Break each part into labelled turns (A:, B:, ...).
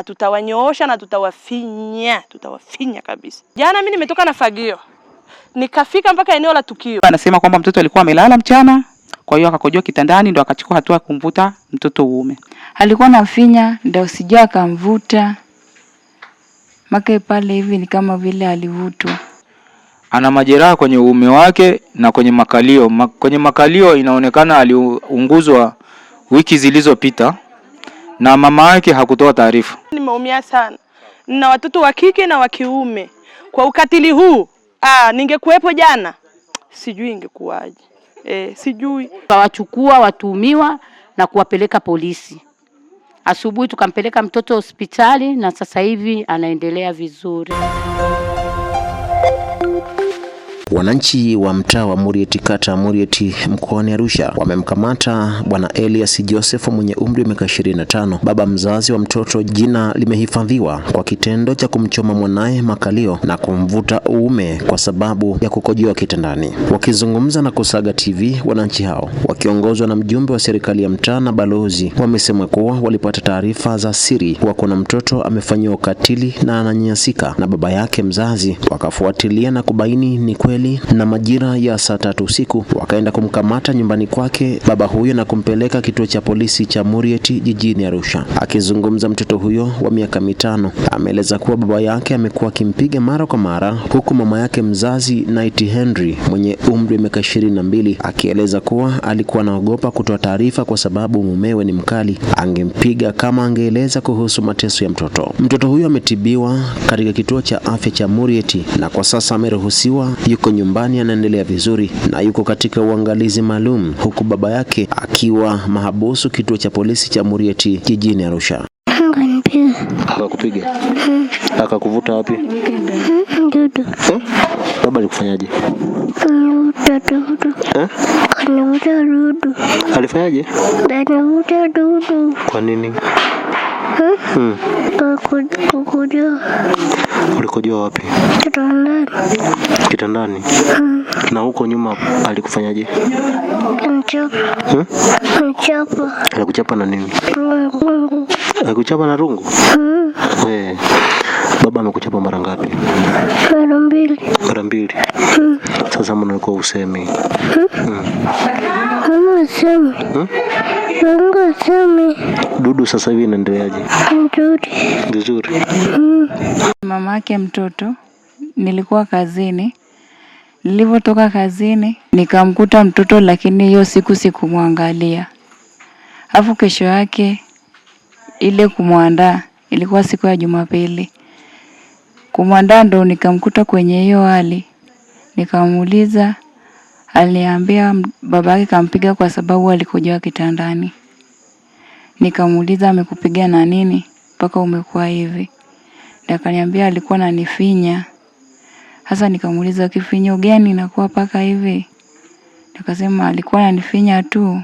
A: Tutawanyoosha na tutawafinya kabisa. Jana mimi nimetoka na fagio, nikafika mpaka eneo la tukio.
B: Anasema kwamba mtoto alikuwa amelala mchana, kwa hiyo akakojoa kitandani, ndio akachukua hatua ya kumvuta mtoto uume.
C: Alikuwa anafinya, ndio sijua akamvuta. Make pale hivi ni kama vile alivutwa.
D: Ana majeraha kwenye uume wake na kwenye makalio. Kwenye makalio inaonekana aliunguzwa wiki zilizopita na mama yake hakutoa taarifa.
A: Nimeumia sana. Na watoto wa kike na wa kiume. Kwa ukatili huu, ningekuepo jana, sijui ingekuwaje. Sijui.
E: Wachukua watuhumiwa na kuwapeleka polisi. Asubuhi tukampeleka mtoto hospitali na sasa hivi anaendelea vizuri.
F: Wananchi wa mtaa wa Murieti, kata Murieti, mkoani Arusha wamemkamata bwana Elias Joseph mwenye umri wa miaka 25, baba mzazi wa mtoto. Jina limehifadhiwa kwa kitendo cha kumchoma mwanae makalio na kumvuta uume kwa sababu ya kukojoa kitandani. Wakizungumza na Kusaga TV, wananchi hao wakiongozwa na mjumbe wa serikali ya mtaa na balozi wamesema kuwa walipata taarifa za siri kuwa kuna mtoto amefanyiwa ukatili na ananyanyasika na baba yake mzazi, wakafuatilia na kubaini ni kweli, na majira ya saa 3 usiku wakaenda kumkamata nyumbani kwake baba huyo na kumpeleka kituo cha polisi cha Murieti jijini Arusha. Akizungumza, mtoto huyo wa miaka 5 ameeleza kuwa baba yake amekuwa akimpiga mara kwa mara, huku mama yake mzazi Night Henry mwenye umri wa miaka 22 akieleza kuwa alikuwa anaogopa kutoa taarifa kwa sababu mumewe ni mkali, angempiga kama angeeleza kuhusu mateso ya mtoto. Mtoto huyo ametibiwa katika kituo cha afya cha Murieti na kwa sasa ameruhusiwa, yuko nyumbani, anaendelea vizuri na yuko katika uangalizi maalum, huku baba yake akiwa mahabusu kituo cha polisi cha Murieti jijini Arusha.
G: Akakupiga? Akakuvuta wapi?
H: Dudu.
G: Baba alikufanyaje?
H: Kanivuta dudu.
G: Alifanyaje?
H: Kanivuta dudu.
G: Kwa nini?
H: Kukojoa.
G: Ulikojoa wapi?
H: Kitandani.
G: Kitandani? Na huko nyuma alikufanyaje?
H: Mchapa.
G: Alikuchapa na nini?
H: Rungu.
G: Alikuchapa na rungu? Baba amekuchapa mara ngapi?
H: Mara mbili.
G: Mara mbili? Sasa mbona ulikuwa usemi?
H: Mama semi. Mungu semi.
G: Dudu sasa hivi inaendeleaje? Vizuri.
C: Mama yake mtoto, nilikuwa kazini. Nilipotoka kazini nikamkuta mtoto, lakini hiyo siku sikumwangalia. Alafu kesho yake ile kumwandaa, ilikuwa siku ya Jumapili. Kumwandaa ndo nikamkuta kwenye hiyo hali. Nikamuuliza, aliambia babake kampiga kwa sababu alikojoa kitandani. Nikamuuliza, amekupiga na nini mpaka umekuwa hivi? Akaniambia alikuwa ananifinya. Sasa nikamuuliza, kifinyo gani inakuwa paka hivi? Nikasema alikuwa ananifinya tu.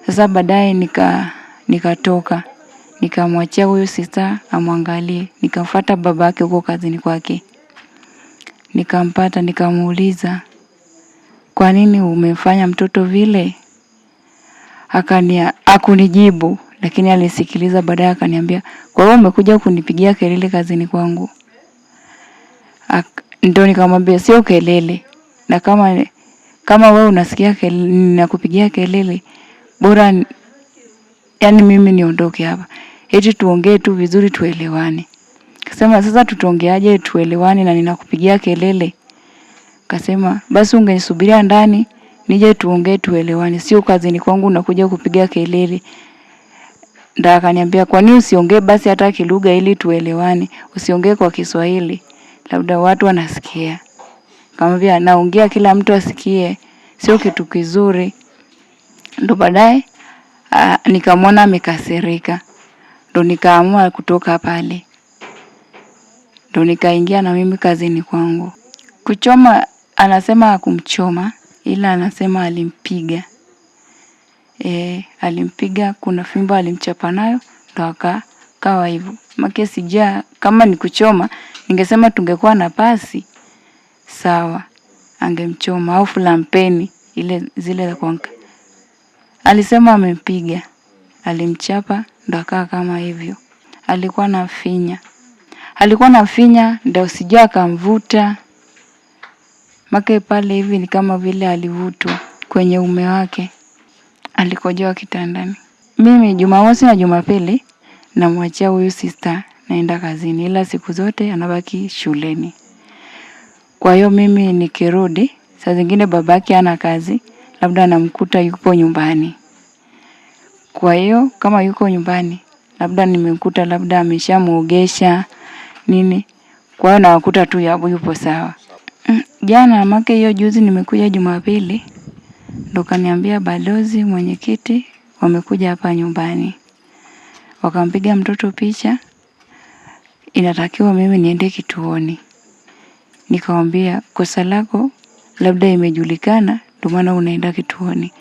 C: Sasa baadaye nikatoka. Nikamwachia huyo sister amwangalie. Nikamfuata babake huko kazini kwake. Nikampata, nikamuuliza, kwa nini umefanya mtoto vile? Hakunijibu, lakini alisikiliza. Baadaye akaniambia, kwa hiyo umekuja kunipigia kelele kazini kwangu? Ndio nikamwambia sio kelele, na kama wewe unasikia nakupigia kelele, bora yani mimi niondoke hapa, eti tuongee tu vizuri tuelewane. Kasema sasa tutaongeaje tuelewane na ninakupigia kelele? Kasema basi ungenisubiria ndani nije tuongee tuelewane, sio kazini kwangu unakuja kupiga kelele. Ndio akaniambia, kwa nini usiongee basi hata kilugha ili tuelewane, usiongee kwa Kiswahili, labda watu wanasikia. Kamwambia naongea kila mtu asikie, sio kitu kizuri. Ndio baadaye nikamwona amekasirika, ndio nikaamua kutoka pale. Ndio nikaingia na mimi kazini kwangu. Kuchoma, anasema hakumchoma, ila anasema alimpiga. Alimpiga, kuna fimbo alimchapa nayo, ndo akawa hivyo. Make sija kama ni kuchoma, ningesema tungekuwa na pasi sawa, angemchoma au flampeni zile za kwanka. Alisema amempiga, alimchapa, ndo akawa kama hivyo. alikuwa nafinya ndio sijua akamvuta make pale hivi, ni kama vile alivutwa kwenye ume wake, alikojoa kitandani. Mimi Jumamosi na Jumapili namwachia huyu sister naenda kazini, ila siku zote anabaki shuleni. Kwa hiyo mimi nikirudi, saa zingine babake ana kazi, labda namkuta yupo nyumbani. Kwa hiyo kama yuko nyumbani, labda nimekuta labda ameshamuogesha nini, kwa hiyo nawakuta tu yupo sawa. Jana make hiyo juzi nimekuja Jumapili, ndo kaniambia balozi mwenyekiti wamekuja hapa nyumbani, wakampiga mtoto picha, inatakiwa mimi niende kituoni. Nikamwambia kosa lako labda imejulikana, ndio maana unaenda kituoni,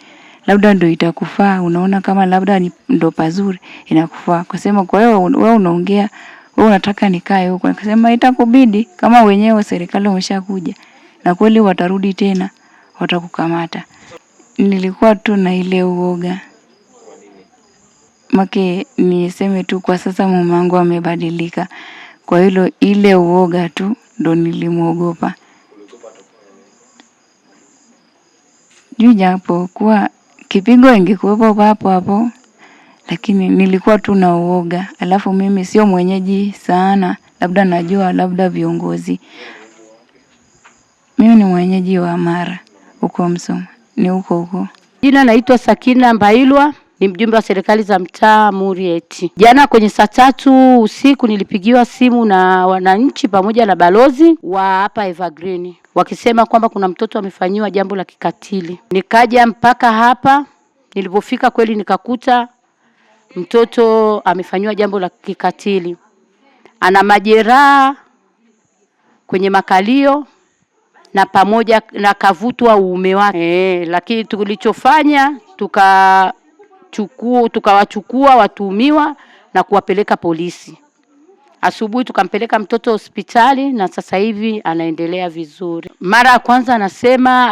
C: labda ndo itakufaa, unaona kama labda ndo pazuri inakufaa. Kusema kwa hiyo wewe unaongea, wewe unataka nikae huko. Nikasema itakubidi, kama wenyewe serikali wameshakuja na kweli watarudi tena, watakukamata. Nilikuwa tu na ile uoga. Make niseme tu kwa sasa mume wangu amebadilika. Kwa hilo ile uoga tu ndo nilimuogopa. Juu japo kuwa kipigo ingekuwepo hapo, lakini nilikuwa tu na uoga. Alafu mimi sio mwenyeji sana, labda najua labda viongozi. Mimi ni mwenyeji wa Mara, huko Msoma, ni huko.
E: Jina naitwa Sakina Mbailwa, ni mjumbe wa serikali za mtaa Murieti. Jana kwenye saa 3 usiku nilipigiwa simu na wananchi pamoja na balozi wa hapa Evergreen, wakisema kwamba kuna mtoto amefanyiwa jambo la kikatili. Nikaja mpaka hapa, nilipofika kweli nikakuta mtoto amefanyiwa jambo la kikatili. Ana majeraha kwenye makalio na pamoja na kavutwa uume wake. Lakini tulichofanya tukawachukua watuhumiwa na kuwapeleka polisi. Asubuhi tukampeleka mtoto hospitali na sasa hivi anaendelea vizuri. Mara ya kwanza anasema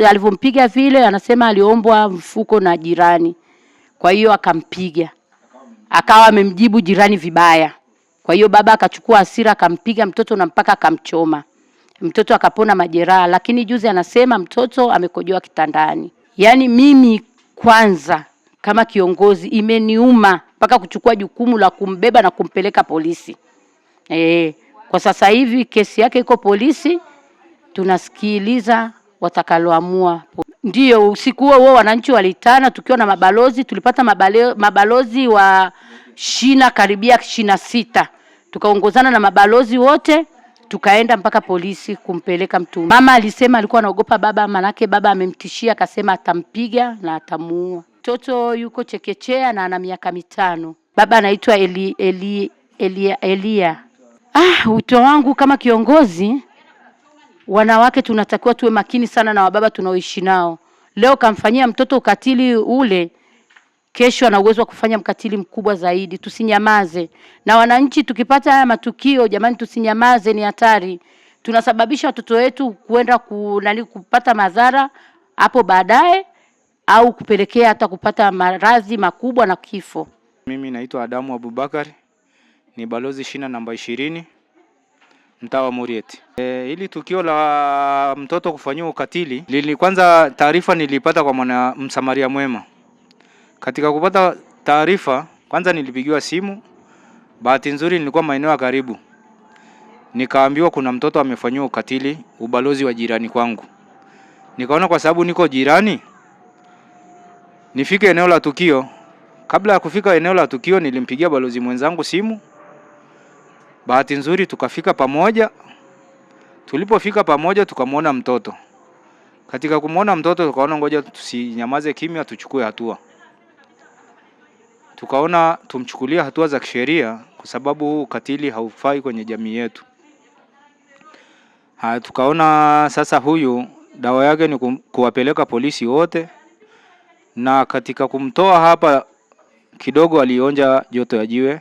E: alivompiga vile, anasema aliombwa mfuko na jirani. Kwa hiyo akampiga. Akawa amemjibu jirani vibaya. Kwa hiyo baba akachukua hasira akampiga mtoto na mpaka akamchoma. Mtoto akapona majeraha, lakini juzi anasema mtoto amekojoa kitandani. Yaani mimi kwanza kama kiongozi imeniuma mpaka kuchukua jukumu la kumbeba na kumpeleka polisi. Kwa sasa hivi kesi yake iko polisi, tunasikiliza watakaloamua. Ndio usiku huo wananchi walitana tukiwa na mabalozi, tulipata mabalozi wa shina karibia 26. Tukaongozana na mabalozi wote, tukaenda mpaka polisi kumpeleka mtu. Mama alisema alikuwa anaogopa baba, manake baba amemtishia akasema atampiga na atamuua. Mtoto yuko chekechea na ana miaka 5. Baba anaitwa Elia. Wito wangu kama kiongozi, wanawake tunatakiwa tuwe makini sana na wababa tunaoishi nao. Leo kamfanyia mtoto ukatili ule, kesho ana uwezo wa kufanya mkatili mkubwa zaidi. Tusinyamaze. Na wananchi tukipata haya matukio, jamani tusinyamaze, ni hatari. Tunasababisha watoto wetu kuenda kupata madhara hapo baadaye au kupelekea hata kupata maradhi makubwa na kifo.
D: Mimi naitwa Adamu Abubakar, ni balozi shina namba 20 mtaa wa Murieti. Hili tukio la mtoto kufanyiwa ukatili, kwanza taarifa nilipata kwa mwana msamaria mwema. Katika kupata taarifa, kwanza nilipigiwa simu. Bahati nzuri nilikuwa maeneo ya karibu. Nikaambiwa kuna mtoto amefanyiwa ukatili ubalozi wa jirani kwangu. Nikaona kwa sababu niko jirani, nifike eneo la tukio. Kabla ya kufika eneo la tukio nilimpigia balozi mwenzangu simu. Bahati nzuri tukafika pamoja. Tulipofika pamoja tukamwona mtoto. Katika kumwona mtoto tukaona ngoja tusinyamaze kimya, tuchukue hatua. Tukaona tumchukulia hatua za kisheria kwa sababu ukatili haufai kwenye jamii yetu. Tukaona sasa huyu dawa yake ni kuwapeleka polisi wote, na katika kumtoa hapa kidogo alionja joto ya jiwe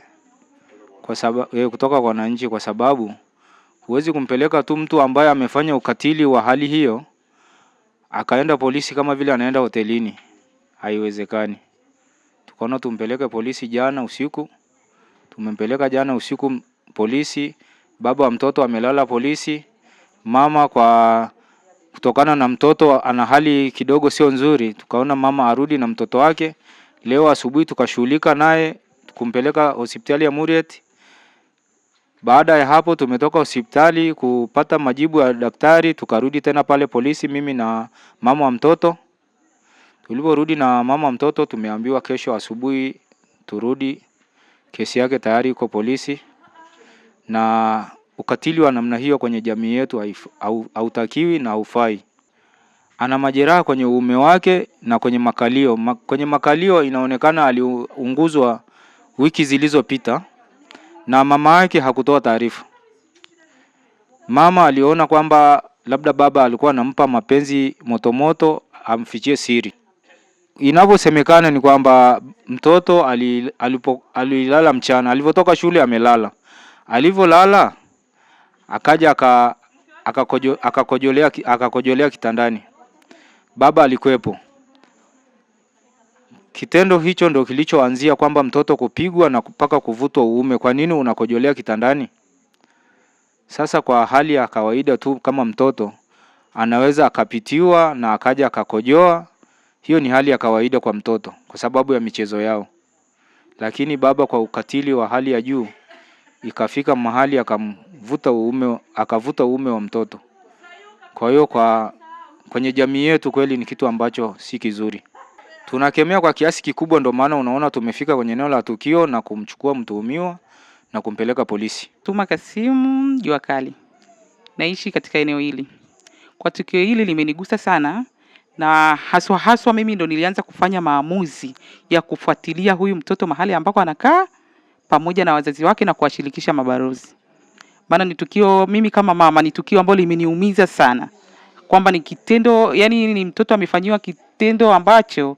D: kwa sababu kutoka kwa wananchi, kwa sababu huwezi kumpeleka tu mtu ambaye amefanya ukatili wa hali hiyo akaenda polisi kama vile anaenda hotelini. Haiwezekani. Tukaona tumpeleke polisi jana usiku, Tumempeleka jana usiku polisi, baba wa mtoto amelala polisi. Mama kutokana na mtoto ana hali kidogo sio nzuri, tukaona mama arudi na mtoto wake. Leo asubuhi tukashughulika naye kumpeleka hospitali ya Murieti. Baada ya hapo tumetoka hospitali kupata majibu ya daktari, tukarudi tena pale polisi, mimi na mama wa mtoto. Tuliporudi na mama wa mtoto tumeambiwa kesho asubuhi turudi, kesi yake tayari iko polisi. Na ukatili wa namna hiyo kwenye jamii yetu hautakiwi na haufai. Ana majeraha kwenye uume wake na kwenye makalio. Kwenye makalio inaonekana aliunguzwa wiki zilizopita na mama yake hakutoa taarifa. Mama aliona kwamba labda baba alikuwa anampa mapenzi motomoto amfichie siri. Inavyosemekana ni kwamba mtoto alilala mchana, alipotoka shule amelala. Alivyolala akaja akakojolea kitandani. Baba alikuwepo. Kitendo hicho ndo kilichoanzia kwamba mtoto kupigwa na mpaka kuvutwa uume. Kwa nini unakojolea kitandani? Sasa kwa hali ya kawaida tu kama mtoto anaweza akapitiwa na akaja akakojoa, hiyo ni hali ya kawaida kwa mtoto kwa sababu ya michezo yao. Lakini baba kwa ukatili wa hali ya juu ikafika mahali akavuta uume wa mtoto. Kwa hiyo kwenye jamii yetu kweli ni kitu ambacho si kizuri. Tunakemea kwa kiasi kikubwa, ndo maana unaona tumefika kwenye eneo la tukio na kumchukua mtuhumiwa na kumpeleka polisi.
B: Tuma Kasimu Jua Kali. Naishi katika eneo hili. Kwa tukio hili limenigusa sana, na haswa mimi ndo nilianza kufanya maamuzi ya kufuatilia huyu mtoto mahali ambako anakaa pamoja na wazazi wake na kuwashirikisha mabalozi. Maana ni tukio, mimi kama mama, ni tukio ambalo limeniumiza sana. Kwamba ni kitendo, yani ni mtoto amefanyiwa kitendo ambacho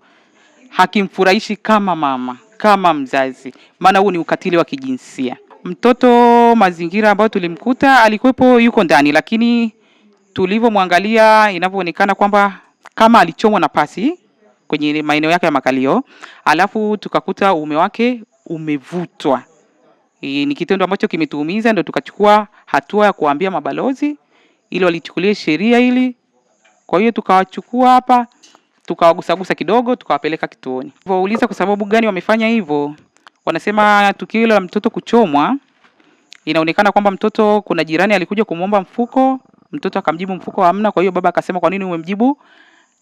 B: hakimfurahishi kama mama, kama mzazi. Maana huu ni ukatili wa kijinsia. Mtoto mazingira ambayo tulimkuta alikuwepo yuko ndani, lakini tulivyomwangalia inavyoonekana kwamba kama alichomwa na pasi kwenye maeneo yake ya makalio, alafu tukakuta uume wake umevutwa. Ni kitendo ambacho kimetuumiza, ndio tukachukua hatua ya kuambia mabalozi ili walichukulie sheria ili. Kwa hiyo tukawachukua hapa, tukawagusagusa kidogo, tukawapeleka kituoni. Wauliza kwa sababu gani wamefanya hivyo? Wanasema tukio la mtoto kuchomwa, inaonekana kwamba mtoto, kuna jirani alikuja kumuomba mfuko, mtoto akamjibu mfuko hamna. Kwa hiyo baba akasema kwa nini umemjibu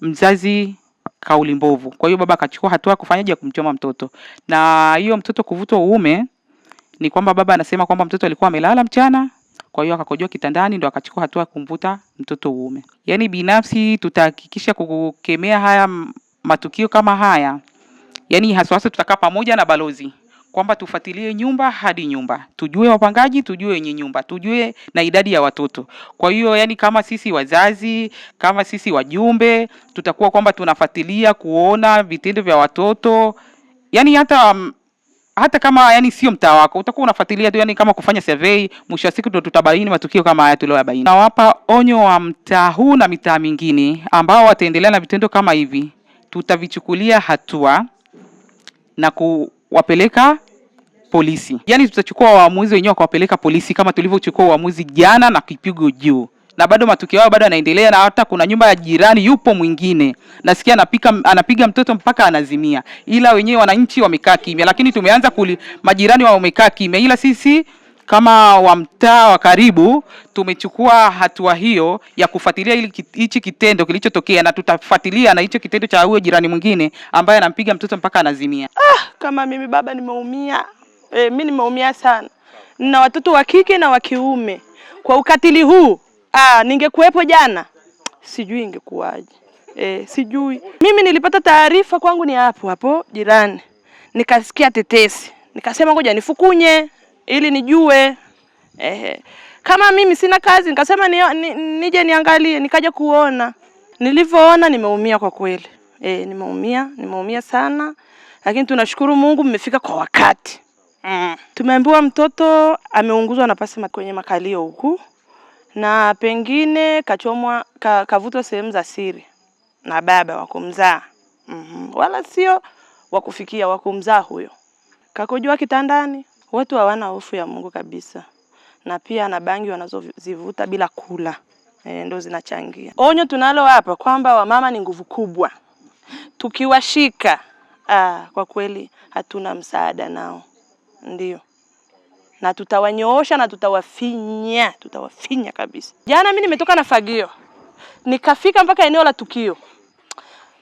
B: mzazi kauli mbovu? Kwa hiyo baba akachukua hatua kufanyaje ya kumchoma mtoto. Na hiyo mtoto kuvutwa uume ni kwamba baba anasema kwamba mtoto alikuwa amelala mchana, kwa hiyo akakojoa kitandani, ndo akachukua hatua ya kumvuta mtoto uume. Yaani binafsi tutahakikisha kukemea haya matukio kama haya. Yaani hasa tutakaa pamoja na balozi kwamba tufuatilie nyumba hadi nyumba, tujue wapangaji, tujue wenye nyumba, tujue na idadi ya watoto. Kwa hiyo yani kama sisi wazazi, kama sisi wajumbe, tutakuwa kwamba tunafuatilia kuona vitendo vya watoto. Yani hata kama yani sio mtaa wako, utakuwa unafuatilia tu, yani kama kufanya survey, mwisho wa siku tutabaini matukio kama haya tuliyoyabaini. Nawapa onyo wa mtaa huu na mitaa mingine ambao wataendelea na vitendo kama hivi, tutavichukulia hatua na kuwapeleka polisi. Yani tutachukua uamuzi wenyewe kuwapeleka polisi kama tulivyochukua uamuzi jana na kipigo juu. Na bado matukio hayo bado yanaendelea, na hata kuna nyumba ya jirani yupo mwingine nasikia anapiga mtoto mpaka anazimia. Ila wenyewe wananchi wamekaa kimya, lakini tumeanza majirani wamekaa kimya. Ila sisi kama wa mtaa wa karibu tumechukua hatua hiyo ya kufuatilia ili hichi kitendo kilichotokea, na tutafuatilia na hicho kitendo cha huyo jirani mwingine ambaye anampiga mtoto mpaka anazimia.
A: Kama mimi baba nimeumia. Mimi nimeumia sana. Na watoto wa kike na wa kiume. Kwa ukatili huu, ningekuepo jana, sijui ingekuwaje. Sijui. Mimi nilipata taarifa kwangu ni hapo jirani. Nikasikia tetesi. Nikasema ngoja nifukunye ili nijue. Kama mimi sina kazi, nikasema nije niangalie, nikaja kuona. Nilivyoona nimeumia kwa kweli. Nimeumia sana. Lakini tunashukuru Mungu mmefika kwa wakati. Tumeambiwa mtoto ameunguzwa na pasi kwenye makalio huku, na pengine kachomwa kavutwa sehemu za siri na baba wa kumzaa. Wala sio wa kufikia, wa kumzaa huyo. Kakojoa kitandani. Watu hawana hofu ya Mungu kabisa, na pia na bangi wanazozivuta bila kula ndio zinachangia. Onyo tunalo hapa kwamba wamama ni nguvu kubwa, tukiwashika kwa kweli hatuna msaada nao, ndio, na tutawanyoosha na tutawafinya kabisa. Jana mimi nimetoka na fagio, nikafika mpaka eneo la tukio,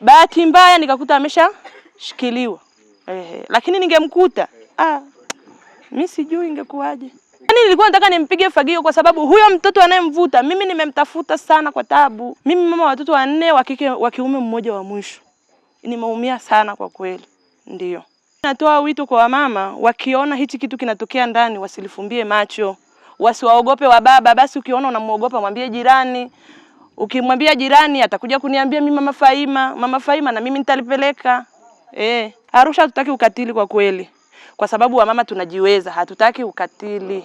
A: bahati mbaya nikakuta ameshashikiliwa. Lakini ningemkuta mimi sijui ingekuwaje. Yaani nilikuwa nataka nimpige fagio kwa sababu huyo mtoto anayemvuta mimi nimemtafuta sana kwa taabu. Mimi mama watoto 4 wa kike wa kiume mmoja wa mwisho. Nimeumia sana kwa kweli. Ndio. Natoa wito kwa wamama, wakiona hichi kitu kinatokea ndani wasilifumbie macho. Wasiwaogope wa baba, basi ukiona unamuogopa mwambie jirani. Ukimwambia jirani atakuja kuniambia mimi Mama Faima na mimi nitalipeleka. Arusha hatutaki ukatili kwa kweli. Kwa sababu wamama tunajiweza, hatutaki ukatili.